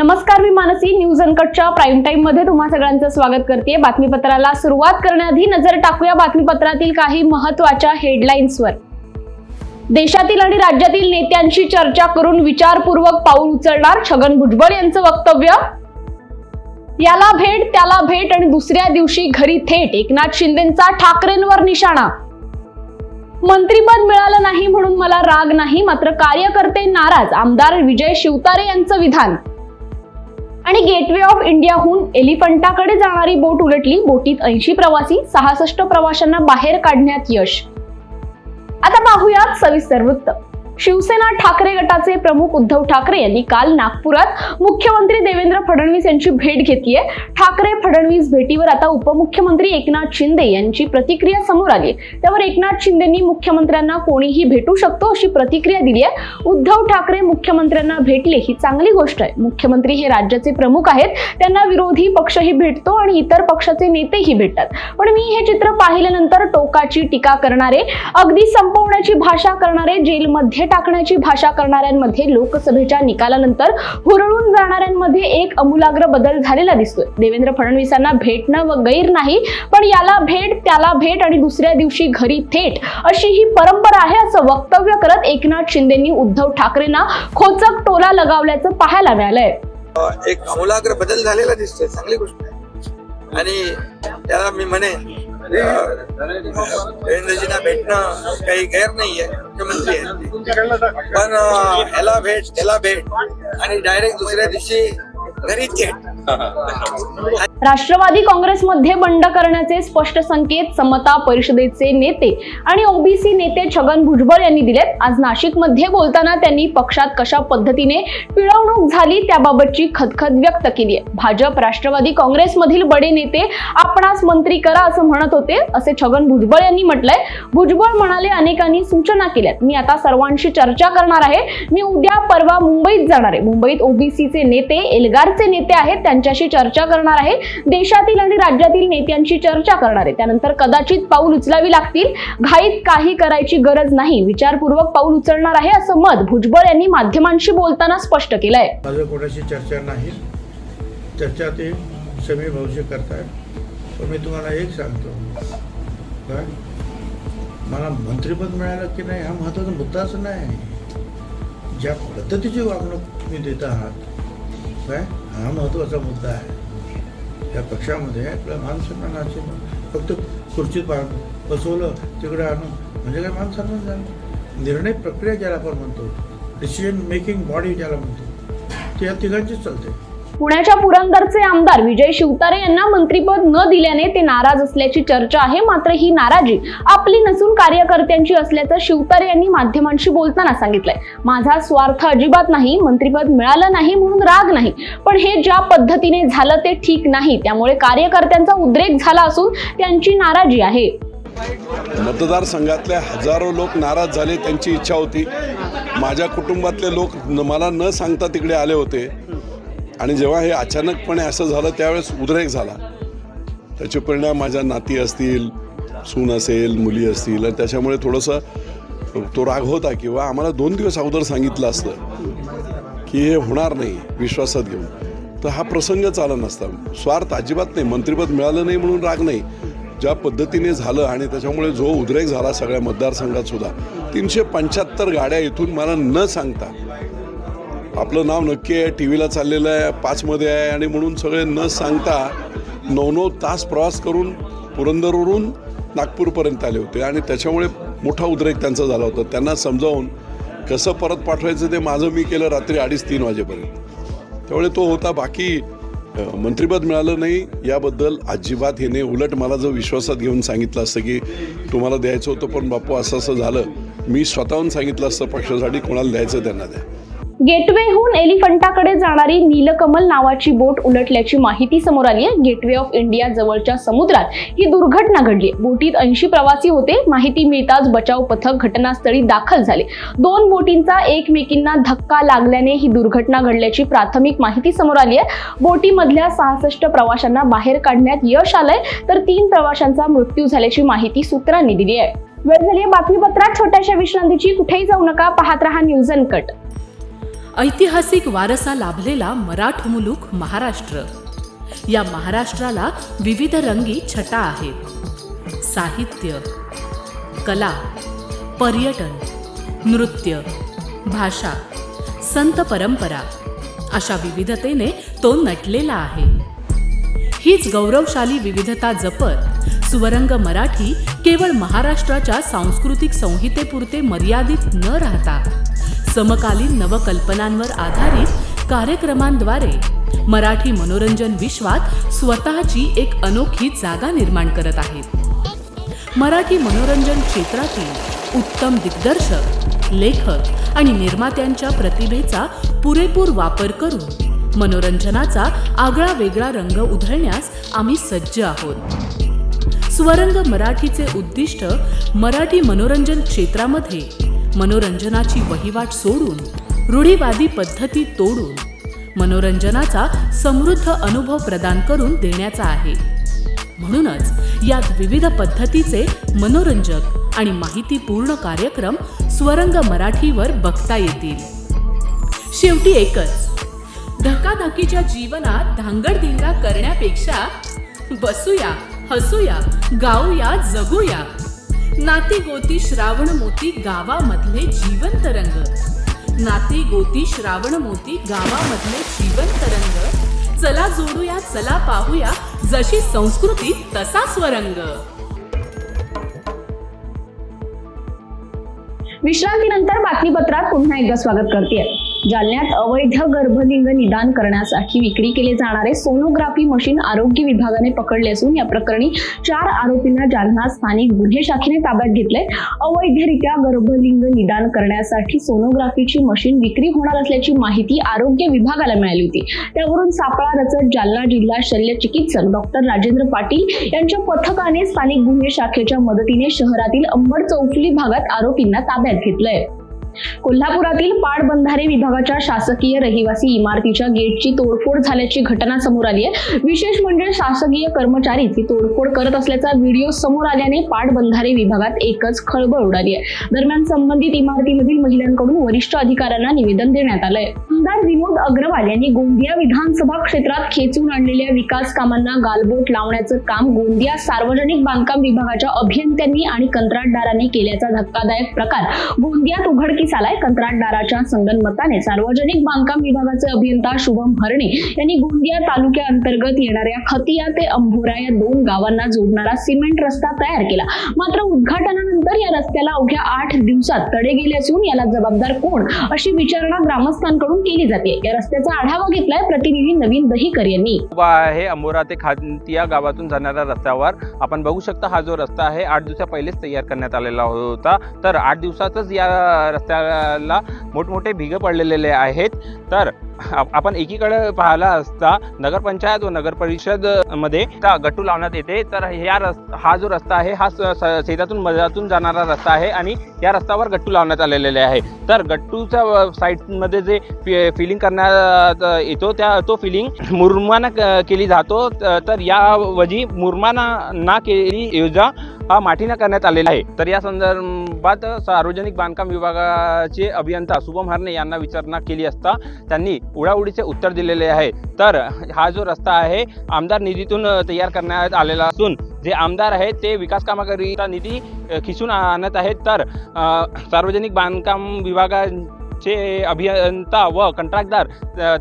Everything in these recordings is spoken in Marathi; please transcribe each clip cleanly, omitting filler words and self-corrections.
नमस्कार, मी मानसी न्यूज अनकटच्या प्राईम टाइम मध्ये तुम्हा सगळ्यांचं स्वागत करते। बातमीपत्राला सुरुवात करण्याआधी नजर टाकूया बातमीपत्रातील काही महत्त्वाच्या हेडलाईन्सवर। देशातील आणि राज्यातील नेत्यांशी चर्चा करून विचारपूर्वक पाऊल उचलणार छगन भुजबळ यांचं वक्तव्य। याला भेट त्याला भेट आणि दुसऱ्या दिवशी घरी थेट एकनाथ शिंदेंचा ठाकरेंवर निशाणा। मंत्रिपद मिळालं नाही म्हणून मला राग नाही, मात्र कार्यकर्ते नाराज, आमदार विजय शिवतारे यांचं विधान। आणि गेटवे ऑफ इंडियाहून एलिफंटाकडे जाणारी बोट उलटली, बोटीत 80 प्रवासी, 66 प्रवाशांना बाहेर काढण्यात यश। आता पाहूयात सविस्तर वृत्त। शिवसेना ठाकरे गटाचे प्रमुख उद्धव ठाकरे यांनी काल नागपुरात मुख्यमंत्री देवेंद्र फडणवीस यांची भेट घेतली आहे। ठाकरे फडणवीस भेटीवर आता उपमुख्यमंत्री एकनाथ शिंदे यांची प्रतिक्रिया समोर आली आहे। त्यावर एकनाथ शिंदेंनी मुख्यमंत्र्यांना कोणीही भेटू शकतो अशी प्रतिक्रिया दिली आहे। उद्धव ठाकरे मुख्यमंत्र्यांना भेटले ही चांगली गोष्ट आहे। मुख्यमंत्री हे राज्याचे प्रमुख आहेत, त्यांना विरोधी पक्षही भेटतो आणि इतर पक्षाचे नेतेही भेटतात। पण मी हे चित्र पाहिल्यानंतर टोकाची टीका करणारे, अगदी संपवण्याची भाषा करणारे, जेलमध्ये टाकण्याची भाषा करणाऱ्यांमध्ये, लोकसभेच्या निकालानंतर हुरळून जाणाऱ्यांमध्ये एक अमूलाग्र बदल झालेला दिसतोय। देवेंद्र फडणवीसांना भेटणं व गैर नाही, पण याला भेट त्याला भेट आणि दुसऱ्या दिवशी घरी थेट अशी ही परंपरा आहे असं वक्तव्य करत एकनाथ शिंदेंनी उद्धव ठाकरेंना खोचक टोला लगावल्याचं पाहायला मिळालंय। एक अमूलाग्र बदल झालेला दिसतोय, चांगली गोष्ट आहे। आणि त्याला मी म्हणेन देवेंद्रजींना भेटणं काही गैर नाहीये, मुख्यमंत्री आहेत, पण ह्याला भेट त्याला भेट आणि डायरेक्ट दुसऱ्या दिवशी घरी थेट। राष्ट्रवादी काँग्रेसमध्ये बंड करण्याचे स्पष्ट संकेत समता परिषदेचे नेते आणि ओबीसी नेते छगन भुजबळ यांनी दिलेत। आज नाशिकमध्ये बोलताना त्यांनी पक्षात कशा पद्धतीने पिळवणूक झाली त्याबाबतची खदखद व्यक्त केली आहे। भाजप राष्ट्रवादी काँग्रेसमधील बडे नेते आपणास मंत्री करा असं म्हणत होते, असे छगन भुजबळ यांनी म्हटलंय। भुजबळ म्हणाले, अनेकांनी सूचना केल्यात, मी आता सर्वांशी चर्चा करणार आहे। मी उद्या परवा मुंबईत जाणार आहे। मुंबईत ओबीसीचे नेते, एल्गारचे नेते आहेत, त्यांच्याशी चर्चा करणार आहे। देशातील आणि राज्यातील नेत्यांशी चर्चा करणार आहे। त्यानंतर कदाचित पाऊल उचलावी लागतील, घाईत काही करायची गरज नाही, विचारपूर्वक पाऊल उचलणार आहे असं मत भुजबळ यांनी माध्यमांशी बोलताना स्पष्ट केलंय। माझं कोणाशी चर्चा नाही, चर्चा ते समीर भाऊशी करतायत। पण मी तुम्हाला एक सांगतो, काय मला मंत्रिपद मिळालं की नाही हा महत्त्वाचा मुद्दाच नाही, ज्या पद्धतीची वागणूक मी देत आहात काय हा महत्त्वाचा मुद्दा आहे। या पक्षामध्ये आपल्या मानसन्मानाची फक्त खुर्चीत बसवलं तिकडे आणून म्हणजे काय मानसन्मान झालं। निर्णय प्रक्रिया ज्याला आपण म्हणतो, डिसिजन मेकिंग बॉडी ज्याला म्हणतो, ते या तिघांचीच चालते। पुण्याच्या पुरंदरचे आमदार विजय शिवतारे यांना मंत्रिपद न दिल्याने ते नाराज असल्याची चर्चा आहे। मात्र ही नाराजी आपली नसून कार्यकर्त्यांची असल्याचं शिवतारे यांनी माध्यमांशी बोलताना सांगितलंय। माझा स्वार्थ अजिबात नाही, मंत्रिपद मिळालं नाही म्हणून राग नाही, पण हे ज्या पद्धतीने झालं ते ठीक नाही, त्यामुळे कार्यकर्त्यांचा उद्रेक झाला असून त्यांची नाराजी आहे। मतदारसंघातले हजारो लोक नाराज झाले, त्यांची इच्छा होती। माझ्या कुटुंबातले लोक मला न सांगता तिकडे आले होते आणि जेव्हा हे अचानकपणे असं झालं त्यावेळेस उद्रेक झाला। त्याचे परिणाम माझ्या नाती असतील, सून असेल, मुली असतील, आणि त्याच्यामुळे थोडंसं तो राग होता। किंवा आम्हाला 2 दिवस अगोदर सांगितलं असतं की हे होणार नाही विश्वासात घेऊन, तर हा प्रसंग चालला नसता। स्वार्थ अजिबात नाही, मंत्रिपद मिळालं नाही म्हणून राग नाही, ज्या पद्धतीने झालं आणि त्याच्यामुळे जो उद्रेक झाला सगळ्या मतदारसंघात सुद्धा 375 गाड्या इथून मला न सांगता, आपलं नाव नक्की आहे, टी व्हीला चाललेलं आहे, 5मध्ये आहे आणि म्हणून सगळे न सांगता 9-9 तास प्रवास करून पुरंदरवरून नागपूरपर्यंत आले होते आणि त्याच्यामुळे मोठा उद्रेक त्यांचा झाला होता। त्यांना समजावून कसं परत पाठवायचं ते माझं मी केलं रात्री 2:30-3 वाजेपर्यंत। त्यामुळे तो होता। बाकी मंत्रिपद मिळालं नाही याबद्दल अजिबात हे नाही, उलट मला जर विश्वासात घेऊन सांगितलं असतं की तुम्हाला द्यायचं होतं पण बापू असं असं झालं, मी स्वतःहून सांगितलं असतं पक्षासाठी कोणाला द्यायचं त्यांना द्या। गेटवेहून एलिफंटाकडे जाणारी नीलकमल नावाची बोट उलटल्याची माहिती समोर आली आहे। गेटवे ऑफ इंडिया जवळच्या समुद्रात ही दुर्घटना घडली। बोटीत 80 प्रवासी होते। माहिती मिळताच बचाव पथक घटनास्थळी दाखल झाले। 2 बोटींचा एकमेकींना धक्का लागल्याने ही दुर्घटना घडल्याची प्राथमिक माहिती समोर आली आहे। बोटीमधल्या 66 प्रवाशांना बाहेर काढण्यात यश आलंय, तर 3 प्रवाशांचा मृत्यू झाल्याची माहिती सूत्रांनी दिली आहे। वेळ झाली बातमीपत्रात छोट्याशा विश्रांतीची, कुठेही जाऊ नका, पाहत रहा न्यूज अनकट। ऐतिहासिक वारसा लाभलेला मराठ मुलूक महाराष्ट्र. या महाराष्ट्राला विविध रंगी छटा आहेत. साहित्य, कला, पर्यटन, नृत्य, भाषा, संत परंपरा अशा विविधतेने तो नटलेला आहे. हीच गौरवशाली विविधता जपत सुवरंग मराठी केवळ महाराष्ट्राच्या सांस्कृतिक संहितेपुरते मर्यादित न राहता समकालीन नवकल्पनांवर आधारित कार्यक्रमांद्वारे मराठी मनोरंजन विश्वात स्वतःची एक अनोखी जागा निर्माण करत आहेत. मराठी मनोरंजन क्षेत्रातील उत्तम दिग्दर्शक, लेखक आणि निर्मात्यांच्या प्रतिभेचा पुरेपूर वापर करून मनोरंजनाचा आगळा वेगळा रंग उधळण्यास आम्ही सज्ज आहोत. स्वरंग मराठीचे उद्दिष्ट मराठी मनोरंजन क्षेत्रामध्ये मनोरंजनाची वहिवाट सोडून, रूढीवादी पद्धती तोडून मनोरंजनाचा समृद्ध अनुभव प्रदान करून देण्याचा आहे. म्हणूनच यात विविध पद्धतीचे मनोरंजक आणि माहितीपूर्ण कार्यक्रम स्वरंग मराठीवर बघता येतील. शेवटी एकच, धकाधकीच्या जीवनात धांगडधिंगा करण्यापेक्षा बसूया, हसूया, गाऊया, जगूया. नाती गोती श्रावण मोती गावामधले जिवंत रंग. नाती गोती श्रावण मोती गावामधले जिवंत रंग. चला जोडूया, चला पाहूया, जशी संस्कृती तसा स्वरंग. विश्रांतीनंतर बातमीपत्रात पुन्हा एकदा स्वागत करते. जालन्यात अवैध गर्भलिंग निदान करण्यासाठी विक्री केले जाणारे सोनोग्राफी मशीन आरोग्य विभागाने पकडले असून या प्रकरणी 4 आरोपींना जालना स्थानिक गुन्हे शाखेने ताब्यात घेतले. अवैधरित्या गर्भलिंग निदान करण्यासाठी सोनोग्राफीची मशीन विक्री होणार असल्याची माहिती आरोग्य विभागाला मिळाली होती. त्यावरून सापळा रचत जालना जिल्हा शल्य चिकित्सक डॉक्टर राजेंद्र पाटील यांच्या पथकाने स्थानिक गुन्हे शाखेच्या मदतीने शहरातील अंबड चौफुली भागात आरोपींना ताब्यात घेतलंय. कोल्हापुरातील पाटबंधारे विभागाच्या शासकीय रहिवासी इमारतीच्या गेटची तोडफोड झाल्याची घटना समोर आली आहे. विशेष म्हणजे शासकीय कर्मचारीच ही तोडफोड करत असल्याचा व्हिडिओ समोर आल्याने पाटबंधारे विभागात एकच खळबळ उडाली आहे. दरम्यान संबंधित इमारतीमधील महिलांकडून वरिष्ठ अधिकाऱ्यांना निवेदन देण्यात आलंय. आमदार विनोद अग्रवाल यांनी गोंदिया विधानसभा क्षेत्रात खेचून आणलेल्या विकास कामांना गालबोट लावण्याचं काम गोंदिया सार्वजनिक बांधकाम विभागाच्या अभियंत्यांनी आणि कंत्राटदारांनी केल्याचा धक्कादायक प्रकार गोंदियात उघडकीस आलाय. कंत्राटदाराच्या संगनमताने सार्वजनिक बांधकाम विभागाचे अभियंता शुभम हरणे यांनी गोंदिया तालुक्याअंतर्गत येणाऱ्या खतिया ते अंभोरा या 2 गावांना जोडणारा सिमेंट रस्ता तयार केला. मात्र उद्घाटनानंतर या रस्त्याला अवघ्या 8 दिवसात तडे गेले असून याला जबाबदार कोण अशी विचारणा ग्रामस्थांकडून केली जाते. या रस्त्याचा आढावा घेतलाय प्रतिनिधी नवीन दहीकर यांनी. आहे अंबोरा ते खतिया गावातून जाणाऱ्या रस्त्यावर आपण बघू शकता. हा जो रस्ता आहे 8 दिवसा पहिलेच तयार करण्यात आलेला होता. तर 8 दिवसातच या रस्त्याला मोठमोठे भिगे पडलेले आहेत. तर आपण एकीकडे पाहिला असता नगरपंचायत व नगर परिषद मध्ये गट्टू लावण्यात येते. तर हा जो रस्ता आहे हा शेतातून मधातून जाणारा रस्ता आहे आणि या रस्त्यावर गट्टू लावण्यात आलेले आहे. तर गट्टूच्या साईडमध्ये जे फिलिंग करण्यात येतो तो फिलिंग मुरमाना केली जातो. तर याऐवजी मुरमाना ना केली योजना हा माठीनं करण्यात आलेला आहे. तर या संदर्भात सार्वजनिक बांधकाम विभागाचे अभियंता शुभम हरणे यांना विचारणा केली असता त्यांनी उडाउडीचे उत्तर दिलेले आहे. तर हा जो रस्ता आहे आमदार निधीतून तयार करण्यात आलेला असून जे आमदार आहेत ते विकास कामाकरिता निधी खिसून आणत आहेत. तर सार्वजनिक बांधकाम विभागाचे अभियंता व कंत्राटदार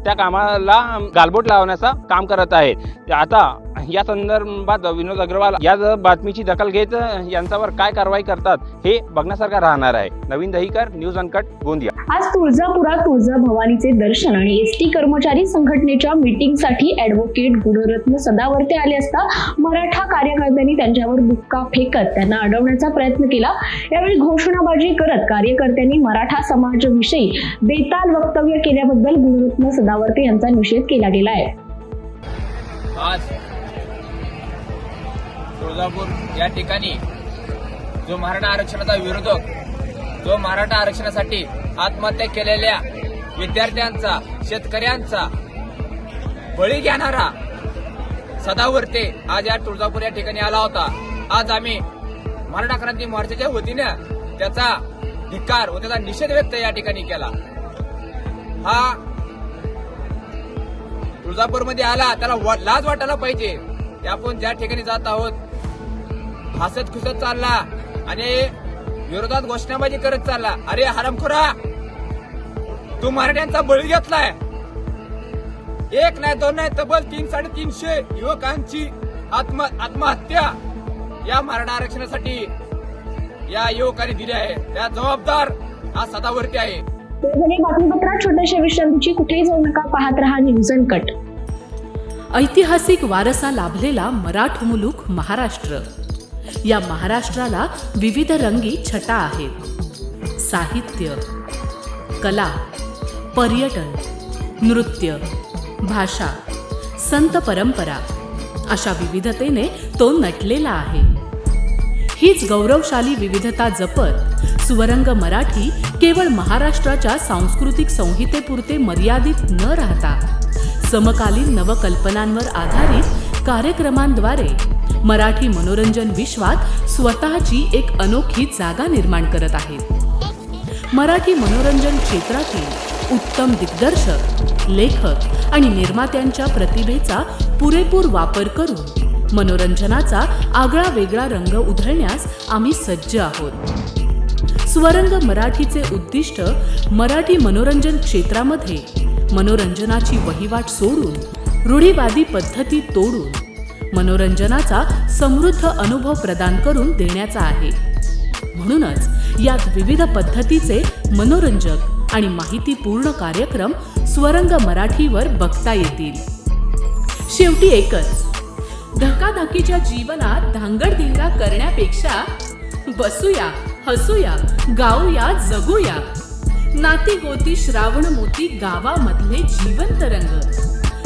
त्या कामाला गालबोट लावण्याचा काम करत आहेत. आता या संदर्भात विनोद अग्रवाल या बातमीची दखल घेत यांच्यावर काय कारवाई करतात हे बघण्यासारखं राहणार आहे. नवीन दहीकर, न्यूज अनकट, गोंदिया. आज तुळजापुरात तुळजाभवानीचे दर्शन आणि एसटी कर्मचारी संघटनेच्या मीटिंगसाठी ॲडव्होकेट गुणरत्न सदावर्ते आले असता मराठा कार्यकर्त्यांनी त्यांच्यावर बुक्का फेकत त्यांना अडवण्याचा प्रयत्न केला. यावेळी घोषणाबाजी करत कार्यकर्त्यांनी मराठा समाजाविषयी बेताल वक्तव्य केल्याबद्दल गुणरत्न सदावर्ते यांचा निषेध केला गेला आहे. आज तुळजापूर या ठिकाणी जो मराठा आरक्षणाचा विरोधक, जो मराठा आरक्षणासाठी आत्महत्या केलेल्या विद्यार्थ्यांचा, शेतकऱ्यांचा बळी घेणारा सदावर्ते आज या तुळजापूर या ठिकाणी आला होता. आज आम्ही मराठा क्रांती मोर्चाच्या वतीनं त्याचा धिक्कार व त्याचा निषेध व्यक्त या ठिकाणी केला. हा तुळजापूरमध्ये आला त्याला लाज वाटायला पाहिजे. ते आपण ज्या ठिकाणी जात आहोत हसत खुसत चालला आणि विरोधात घोषणाबाजी करत चालला. अरे हरामखोरा, तू मराठ्यांचा बळी घेतलाय. एक नाही दोन नाही तब्बल 300-350 युवकांची आत्महत्या या मराठा आरक्षणासाठी या युवकांनी दिली आहे. त्या जबाबदार हा सदावरती आहे. बातमीपत्रात छोट्याशा विश्रांतीची कुठेही जाऊ नका, पाहत रहा न्यूज अनकट. ऐतिहासिक वारसा लाभलेला मराठ मुलूक महाराष्ट्र. या महाराष्ट्राला विविध रंगी छटा आहेत. साहित्य, कला, पर्यटन, नृत्य, भाषा, संत परंपरा अशा विविधतेने तो नटलेला आहे. हीच गौरवशाली विविधता जपत स्वरंग मराठी केवळ महाराष्ट्राच्या सांस्कृतिक संहितेपुरते मर्यादित न राहता समकालीन नवकल्पनांवर आधारित कार्यक्रमांद्वारे मराठी मनोरंजन विश्वात स्वतःची एक अनोखी जागा निर्माण करत आहेत. मराठी मनोरंजन क्षेत्रातील उत्तम दिग्दर्शक, लेखक आणि निर्मात्यांच्या प्रतिभेचा पुरेपूर वापर करून मनोरंजनाचा आगळा वेगळा रंग उधळण्यास आम्ही सज्ज आहोत. स्वरंग मराठीचे उद्दिष्ट मराठी मनोरंजन क्षेत्रामध्ये मनोरंजनाची वहिवाट सोडून रूढीवादी पद्धती तोडून मनोरंजनाचा समृद्ध अनुभव प्रदान करून देण्याचा आहे. म्हणूनच यात विविध पद्धतीचे मनोरंजक आणि माहितीपूर्ण कार्यक्रम स्वरंग मराठीवर बघता येतील. शेवटी एकच, धकाधकीच्या जीवनात धांगडधिंगा करण्यापेक्षा बसूया, हसूया, गाऊया, जगूया. नाती गोती श्रावण मोती गावामधले जिवंत रंग.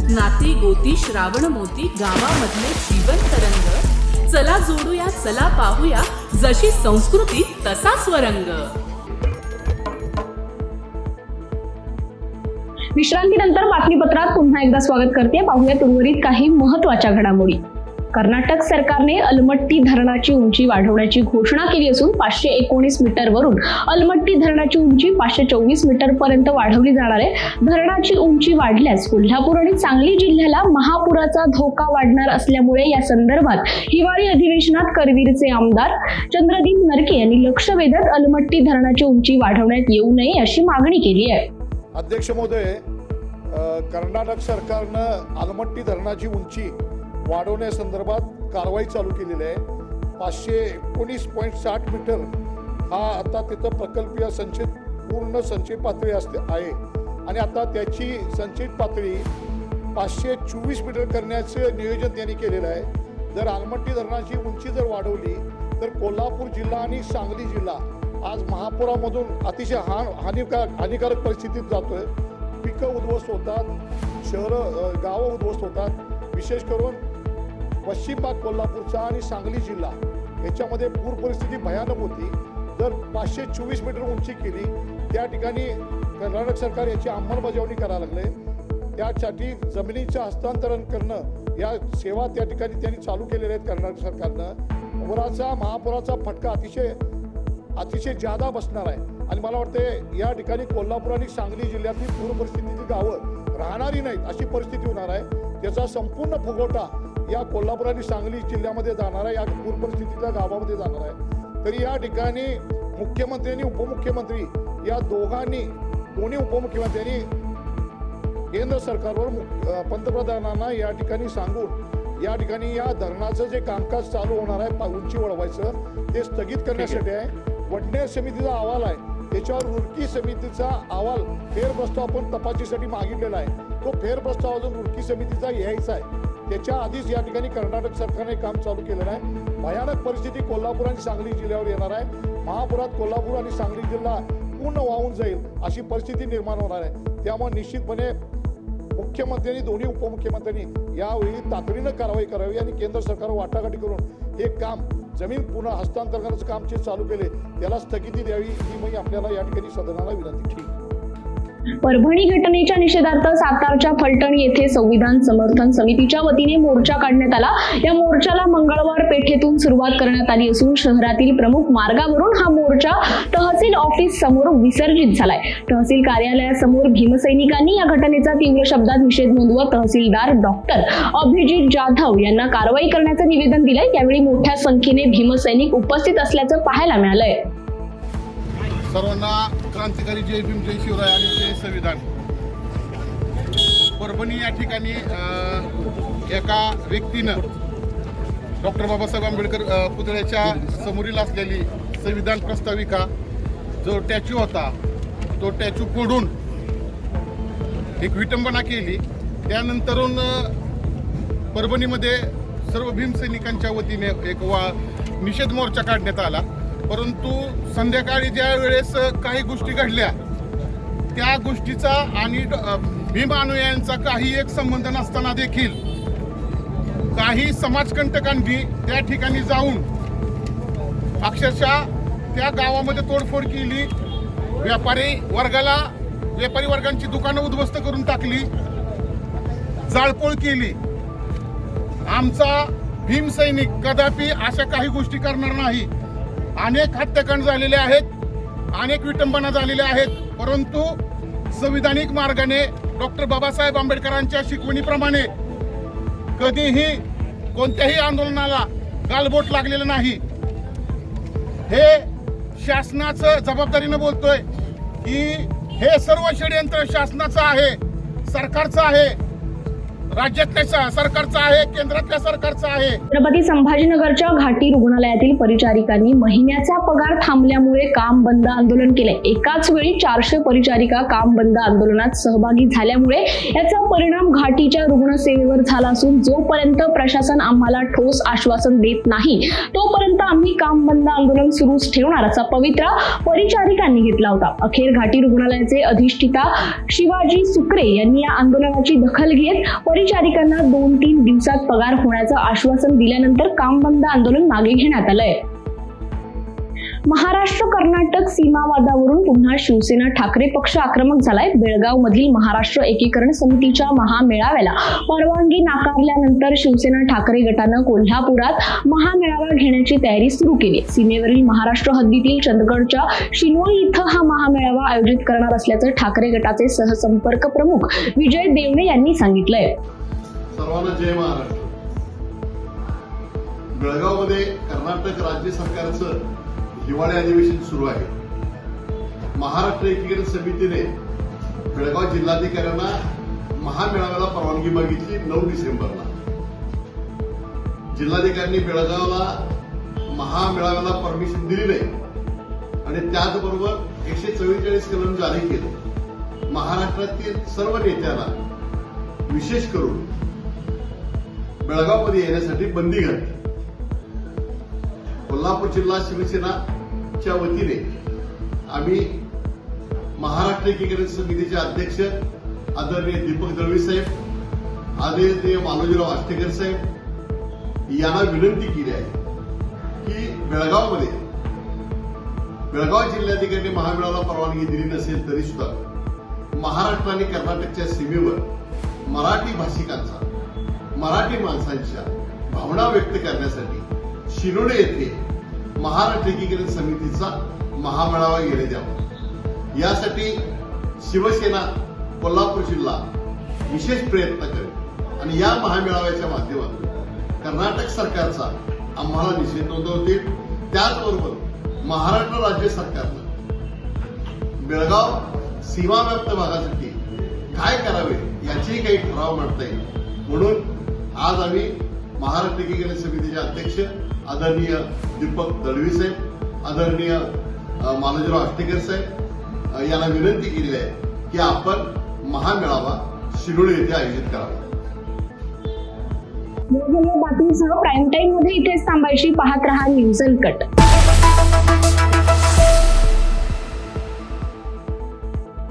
नाती गोती श्रावण मोती गावामधले जिवंत रंग. चला जोडूया, चला पाहूया, जशी संस्कृती तसा स्वरंग. विश्रांतीनंतर बातमीपत्रात पुन्हा एकदा स्वागत करते. पाहूयात उर्वरित काही महत्त्वाच्या घडामोडी. कर्नाटक सरकारने अलमट्टी धरणाची उंची वाढवण्याची घोषणा केली असून 519 मीटरवरून अलमट्टी धरणाची उंची 524 मीटर पर्यंत वाढवली जाणार आहे. धरणाची उंची वाढल्यास कोल्हापूर आणि सांगली जिल्ह्याला महापुराचा धोका वाढणार असल्यामुळे या संदर्भात हिवाळी अधिवेशनात करवीरचे आमदार चंद्रदीप नरके यांनी लक्ष वेधत अलमट्टी धरणाची उंची वाढवण्यात येऊ नये अशी मागणी केली आहे. अध्यक्ष महोदय, कर्नाटक सरकारनं अलमट्टी धरणाची उंची वाढवण्यासंदर्भात कारवाई चालू केलेली आहे. 519.60 मीटर हा आता तिथं प्रकल्पीय संचित पूर्ण संचित पातळी आहे आणि आता त्याची संचित पातळी 524 मीटर करण्याचं नियोजन त्यांनी केलेलं आहे. जर अलमट्टी धरणाची उंची जर वाढवली तर कोल्हापूर जिल्हा आणि सांगली जिल्हा आज महापुरामधून अतिशय हानिकारक परिस्थितीत जातोय. पिकं उद्ध्वस्त होतात, शहरं गावं उद्ध्वस्त होतात. विशेष करून पश्चिम भाग कोल्हापूरचा आणि सांगली जिल्हा याच्यामध्ये पूर परिस्थिती भयानक होती. जर 524 मीटर उंची केली त्या ठिकाणी कर्नाटक सरकार याची अंमलबजावणी करायला लागले. त्यासाठी जमिनीचं हस्तांतरण करणं या सेवा त्या ठिकाणी त्यांनी चालू केलेल्या आहेत. कर्नाटक सरकारनं महापुराचा फटका अतिशय जादा बसणार आहे आणि मला वाटतं या ठिकाणी कोल्हापूर आणि सांगली जिल्ह्यातली पूर परिस्थितीची गावं राहणारी नाहीत अशी परिस्थिती होणार आहे. त्याचा संपूर्ण फुगवटा या कोल्हापूर आणि सांगली जिल्ह्यामध्ये जाणार आहे, या पूर परिस्थितीच्या गावामध्ये जाणार आहे. तरी या ठिकाणी मुख्यमंत्री आणि उपमुख्यमंत्री या दोन्ही उपमुख्यमंत्र्यांनी केंद्र सरकारवर पंतप्रधानांना या ठिकाणी सांगून या ठिकाणी या धरणाचं जे कामकाज चालू होणार आहे उंची वाढवायचं ते स्थगित करण्यासाठी आहे. वडनेर समितीचा अहवाल आहे त्याच्यावर रुडकी समितीचा अहवाल फेरप्रस्ताव आपण तपासणीसाठी मागितलेला आहे. तो फेरप्रस्ताव अजून रुडकी समितीचा यायचा आहे. त्याच्या आधीच या ठिकाणी कर्नाटक सरकारने काम चालू केलेलं आहे. भयानक परिस्थिती कोल्हापूर आणि सांगली जिल्ह्यावर येणार आहे. महापुरात कोल्हापूर आणि सांगली जिल्हा पूर्ण वाहून जाईल अशी परिस्थिती निर्माण होणार आहे. त्यामुळे निश्चितपणे मुख्यमंत्र्यांनी दोन्ही उपमुख्यमंत्र्यांनी यावेळी तातडीनं कारवाई करावी आणि केंद्र सरकार वाटाघाटी करून हे काम जमीन पुन्हा हस्तांतरणाचं काम जे चालू केले त्याला स्थगिती द्यावी ही मी आपल्याला या ठिकाणी सदनाला विनंती केली. परभणी घटनेच्या निषेधार्थ सातारच्या फलटण येथे संविधान समर्थन समितीच्या वतीने मोर्चा काढण्यात आला। या मोर्चाला मंगळवार पेठेतून सुरुवात करण्यात आली असून शहरातील प्रमुख मार्गावरून हा मोर्चा तहसील ऑफिस समोर विसर्जित झालाय। तहसील कार्यालयासमोर भीमसैनिकांनी या घटनेचा तीव्र शब्दात निषेध नोंदवत तहसीलदार डॉक्टर अभिजित जाधव यांना कारवाई करण्याचं निवेदन दिलंय। यावेळी मोठ्या संख्येने भीमसैनिक उपस्थित असल्याचं पाहायला मिळालंय। सर्वांना क्रांतिकारी जय भीम, जय शिवराय आणि जय संविधान। परभणी या ठिकाणी एका व्यक्तीनं डॉक्टर बाबासाहेब आंबेडकर पुतळ्याच्या समोरील असलेली संविधान प्रस्ताविका जो टॅच्यू होता तो टॅच्यू फोडून एक विटंबना केली। त्यानंतरून परभणीमध्ये सर्व भीमसैनिकांच्या वतीने एक निषेध मोर्चा काढण्यात आला। परंतु संध्याकाळी ज्या वेळेस काही गोष्टी घडल्या त्या गोष्टीचा आणि भीम अनुयायांचा काही एक संबंध नसताना देखील काही समाजकंटकांनी त्या ठिकाणी जाऊन अक्षरशः त्या गावामध्ये तोडफोड केली। व्यापारी वर्गांची दुकानं उद्ध्वस्त करून टाकली, जाळपोळ केली। आमचा भीमसैनिक कदापि अशा काही गोष्टी करणार नाही। अनेक हत्याकांड झालेले आहेत, अनेक विटंबना झालेल्या आहेत, परंतु संविधानिक मार्गाने डॉक्टर बाबासाहेब आंबेडकरांच्या शिकवणीप्रमाणे कधीही कोणत्याही आंदोलनाला गालबोट लागलेलं नाही। हे शासनाचं जबाबदारीनं बोलतोय की हे सर्व षडयंत्र शासनाचं आहे, सरकारचं आहे, राज्यातल्या सरकारचं आहे, केंद्रातल्या सरकारचं आहे। छत्रपती संभाजीनगरच्या घाटी रुग्णालयातील परिचारिकांनी महिन्याचा पगार थांबल्यामुळे काम बंद आंदोलन केले। एकाच वेळी 400 परिचारिका काम बंद आंदोलनात सहभागी झाल्यामुळे याचा परिणाम घाटीच्या रुग्णसेवेवर झाला असून जोपर्यंत प्रशासन आम्हाला ठोस आश्वासन देत नाही तोपर्यंत आम्ही काम बंद आंदोलन सुरूच ठेवणार असा पवित्रा परिचारिकांनी घेतला होता। अखेर घाटी रुग्णालयाचे अधिष्ठिता शिवाजी सुकरे यांनी या आंदोलनाची दखल घेत परिचारिकांना 2-3 दिवसात पगार होण्याचं आश्वासन दिल्यानंतर काम बंद आंदोलन मागे घेण्यात आलंय। महाराष्ट्र कर्नाटक सीमावादावरून पुन्हा शिवसेना ठाकरे पक्ष आक्रमक झालाय। बेळगाव मधील महाराष्ट्र एकीकरण समितीच्या महामेळाव्याला परवानगी नाकारल्यानंतर शिवसेना ठाकरे गटानं कोल्हापुरात महामेळावा घेण्याची तयारी सुरू केली। सीमेवरील महाराष्ट्र हद्दीतील चंदगडच्या शिनोळी इथं हा महामेळावा आयोजित करणार असल्याचं ठाकरे गटाचे सहसंपर्क प्रमुख विजय देवणे यांनी सांगितलंय। सर्वांना जय महाराष्ट्र। बेळगावमध्ये कर्नाटक राज्य सरकारचं हिवाळी अधिवेशन सुरू आहे। महाराष्ट्र एकीकरण समितीने बेळगाव जिल्हाधिकाऱ्यांना महामेळाव्याला परवानगी मागितली 9 डिसेंबरला। जिल्हाधिकाऱ्यांनी बेळगावला महामेळाव्याला परमिशन दिली नाही आणि त्याचबरोबर 144 कलम जारी केले। महाराष्ट्रातील सर्व नेत्यांना विशेष करून बेळगावमध्ये येण्यासाठी बंदी घातली। कोल्हापूर जिल्हा शिवसेनाच्या वतीने आम्ही महाराष्ट्र एकीकरण समितीचे अध्यक्ष आदरणीय दीपक दळवी साहेब, आदरणीय मालोजीराव आष्टेकर साहेब यांना विनंती केली आहे की बेळगाव जिल्हाधिकारी महामेळाव्याला परवानगी दिली नसेल तरी सुद्धा महाराष्ट्र आणि कर्नाटकच्या सीमेवर मराठी भाषिकांचा, मराठी माणसांच्या भावना व्यक्त करण्यासाठी शिरोडे येथे महाराष्ट्र एकीकरण समितीचा महामेळावा घेण्यात यावा, यासाठी शिवसेना कोल्हापूर जिल्हा विशेष प्रयत्न करेल आणि या महामेळाव्याच्या माध्यमातून कर्नाटक सरकारचा आम्हाला निषेध नोंदवतील। त्याचबरोबर महाराष्ट्र राज्य सरकारनं बेळगाव सीमाव्याप्त भागासाठी काय करावे याचेही काही ठराव मांडता येईल। म्हणून आज आम्ही महाराष्ट्र एकीकरण समितीचे अध्यक्ष आदरणीय दीपक दळवी साहेब, आदरणीय मालोजीराव आष्टेकर साहेब यांना विनंती केली आहे की आपण महामेळावा शिरोळी येथे आयोजित करावा। बातमीसह प्राईम टाइम मध्ये इथेच थांबायची। पाहत रहा न्यूज अनकट।